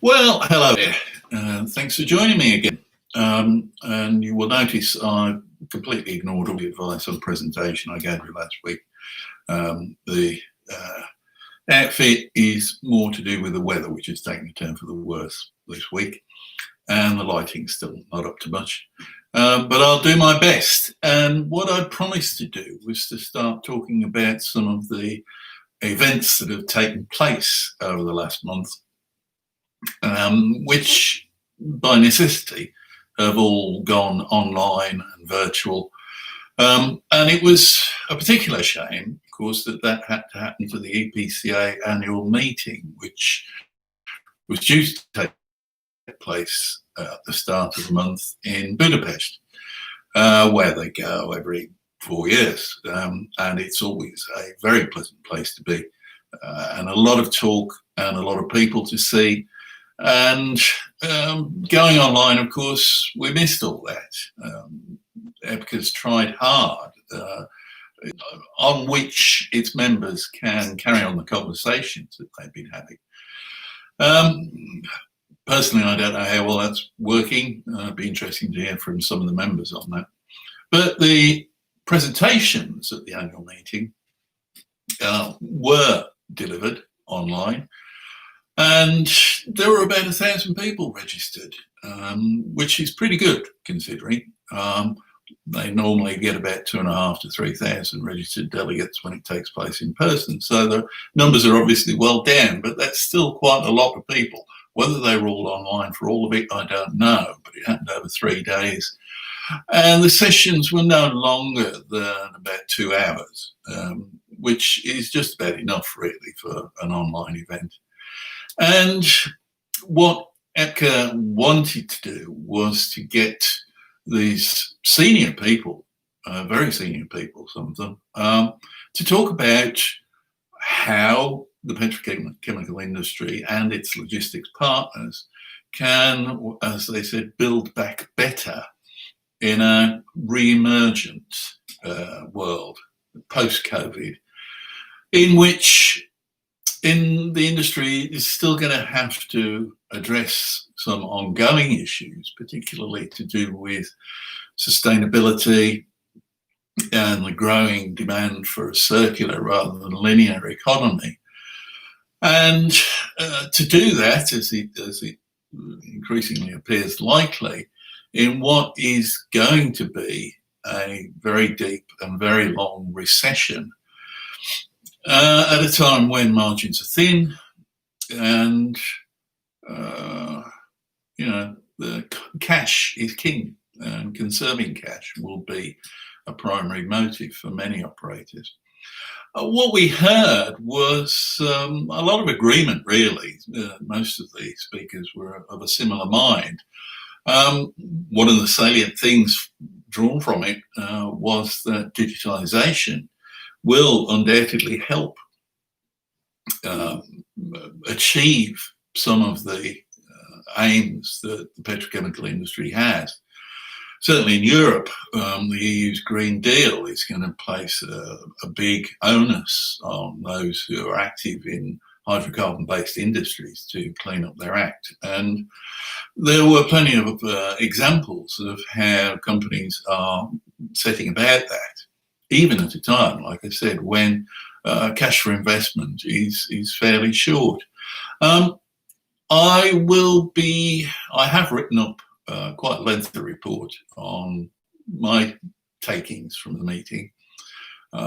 Well, hello there. Thanks for joining me again. And you will notice I completely ignored all the advice on presentation I gave you last week. The outfit is more to do with the weather, which is taking a turn for the worse this week, and the lighting's still not up to much. But I'll do my best. And what I promised to do was to start talking about some of the events that have taken place over the last month, which by necessity have all gone online and virtual. And it was a particular shame, of course, that had to happen to the EPCA annual meeting, which was due to take place at the start of the month in Budapest, where they go every 4 years. And it's always a very pleasant place to be, and a lot of talk and a lot of people to see. And going online, of course, we missed all that. EPCA's tried hard, on which its members can carry on the conversations that they've been having. Personally, I don't know how well that's working. It'd be interesting to hear from some of the members on that. But the presentations at the annual meeting were delivered online. And there were about 1,000 people registered, which is pretty good considering. They normally get about 2,500 to 3,000 registered delegates when it takes place in person. So the numbers are obviously well down, but that's still quite a lot of people. Whether they were all online for all of it, I don't know, but it happened over 3 days. And the sessions were no longer than about 2 hours, which is just about enough really for an online event. And what EPCA wanted to do was to get these senior people, very senior people, some of them, to talk about how the petrochemical industry and its logistics partners can, as they said, build back better in a re-emergent world, post-COVID, in which the industry is still going to have to address some ongoing issues, particularly to do with sustainability and the growing demand for a circular rather than linear economy. And to do that, as it increasingly appears likely, in what is going to be a very deep and very long recession, at a time when margins are thin and, the cash is king, and conserving cash will be a primary motive for many operators. What we heard was a lot of agreement, really. Most of the speakers were of a similar mind. One of the salient things drawn from it was that digitalisation will undoubtedly help achieve some of the aims that the petrochemical industry has. Certainly in Europe, the EU's Green Deal is going to place a big onus on those who are active in hydrocarbon-based industries to clean up their act. And there were plenty of examples of how companies are setting about that, even at a time, like I said, when cash for investment is fairly short. I have written up quite a lengthy report on my takings from the meeting,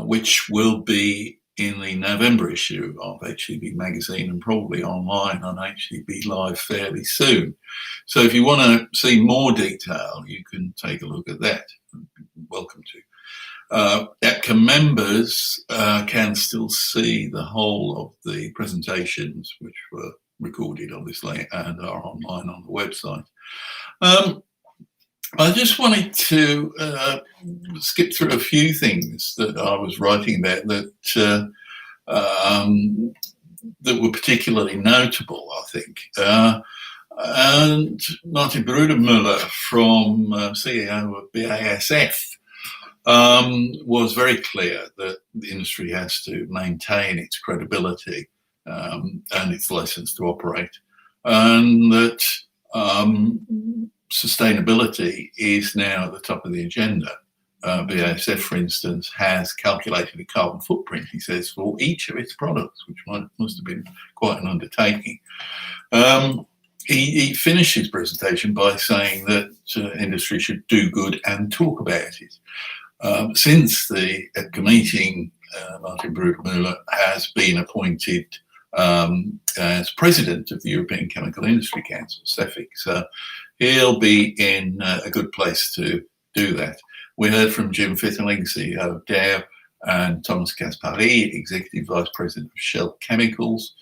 which will be in the November issue of HCB magazine and probably online on HCB Live fairly soon. So if you want to see more detail, you can take a look at that. You're welcome to. EPCA members can still see the whole of the presentations, which were recorded obviously and are online on the website. I just wanted to skip through a few things that I was writing about that were particularly notable, I think. And Martin Brudermüller, from CEO of BASF, was very clear that the industry has to maintain its credibility and its license to operate and that sustainability is now at the top of the agenda. BASF, for instance, has calculated a carbon footprint, he says, for each of its products, which must have been quite an undertaking. He finished his presentation by saying that industry should do good and talk about it. Since the EPCA meeting, Martin Brudermüller has been appointed as president of the European Chemical Industry Council, CEFIC. So he'll be in a good place to do that. We heard from Jim Fitterling, CEO of Dow, and Thomas Caspary, Executive Vice President of Shell Chemicals,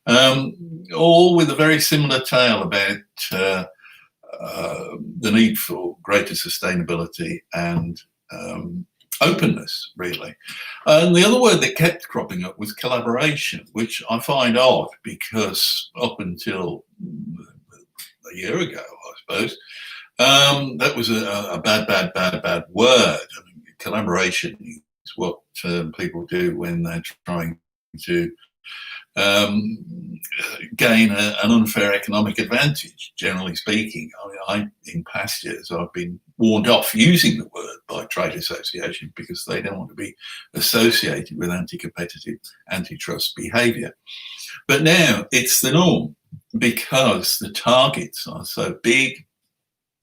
all with a very similar tale about the need for greater sustainability and openness, really. And the other word that kept cropping up was collaboration, which I find odd because up until a year ago, I suppose, that was a bad word. I mean, collaboration is what people do when they're trying to gain an unfair economic advantage, generally speaking. I mean, in past years, I've been warned off using the word by trade associations because they don't want to be associated with anti-competitive, antitrust behaviour. But now it's the norm because the targets are so big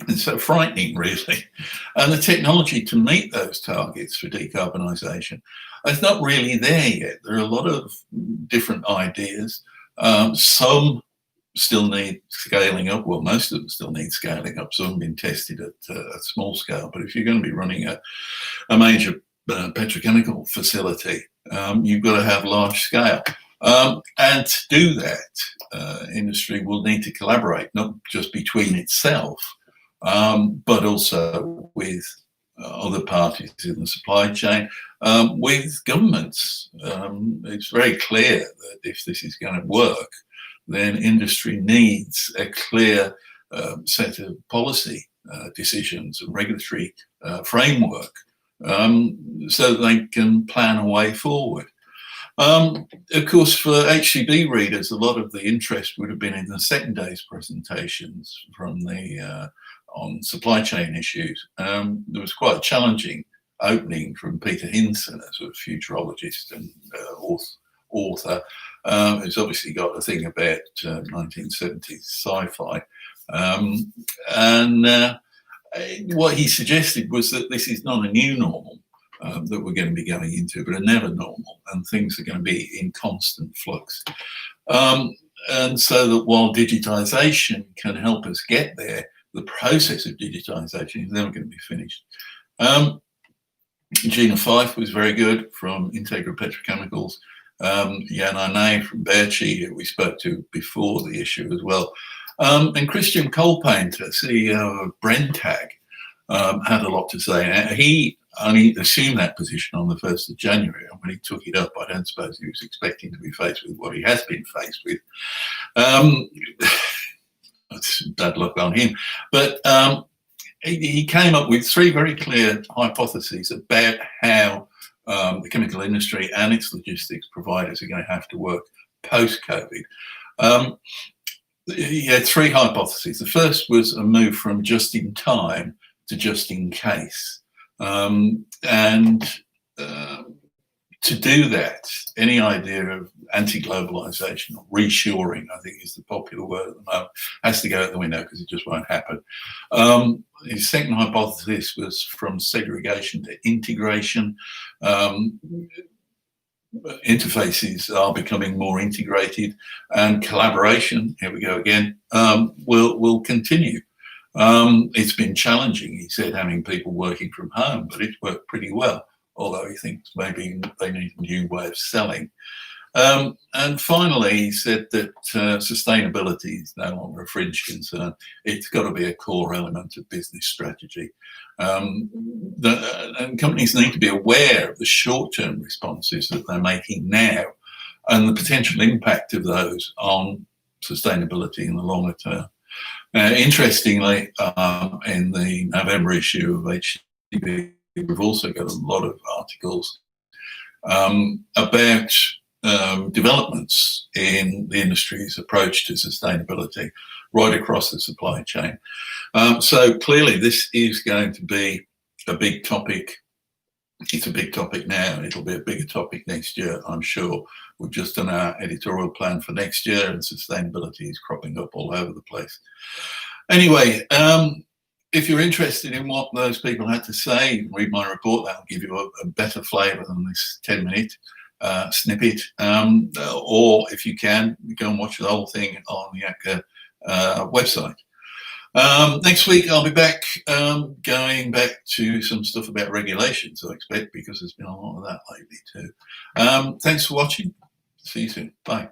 and so frightening, really. And the technology to meet those targets for decarbonisation is not really there yet. There are a lot of different ideas. Some still need scaling up. Well, most of them still need scaling up. Some have been tested at a small scale. But if you're going to be running a major petrochemical facility, you've got to have large scale. And to do that, industry will need to collaborate, not just between itself, but also with other parties in the supply chain, with governments. It's very clear that if this is going to work, then industry needs a clear set of policy decisions and regulatory framework so that they can plan a way forward. Of course, for HCB readers, a lot of the interest would have been in the second day's presentations from the on supply chain issues. There was quite a challenging opening from Peter Hinson, as a futurologist and author, who's obviously got a thing about 1970s sci-fi. What he suggested was that this is not a new normal that we're going to be going into, but a never normal, and things are going to be in constant flux. And so that while digitisation can help us get there, the process of digitisation is never going to be finished. Gina Fife was very good from Integra Petrochemicals. Jan Arne from Berchi, who we spoke to before the issue as well. And Christian Colpainter, CEO of Brenntag, had a lot to say. He only assumed that position on the 1st of January, and when he took it up, I don't suppose he was expecting to be faced with what he has been faced with. That's bad luck on him. But he came up with 3 very clear hypotheses about how the chemical industry and its logistics providers are going to have to work post-COVID. He had 3 hypotheses. The first was a move from just in time to just in case. To do that, any idea of anti-globalization or reshoring, I think is the popular word at the moment, has to go out the window because it just won't happen. His second hypothesis was from segregation to integration. Interfaces are becoming more integrated, and collaboration, here we go again, will continue. It's been challenging, he said, having people working from home, but it's worked pretty well, although he thinks maybe they need a new way of selling. And finally, he said that sustainability is no longer a fringe concern. It's got to be a core element of business strategy. And companies need to be aware of the short-term responses that they're making now and the potential impact of those on sustainability in the longer term. Interestingly, in the November issue of HCB, we've also got a lot of articles about developments in the industry's approach to sustainability right across the supply chain. So clearly this is going to be a big topic. It's a big topic now. It'll be a bigger topic next year, I'm sure. We've just done our editorial plan for next year, and sustainability is cropping up all over the place. Anyway, if you're interested in what those people had to say, you can read my report. That'll give you a better flavour than this 10-minute snippet. Or if you can, go and watch the whole thing on the EPCA website. Next week I'll be back, going back to some stuff about regulations, I expect, because there's been a lot of that lately too. Thanks for watching. See you soon. Bye.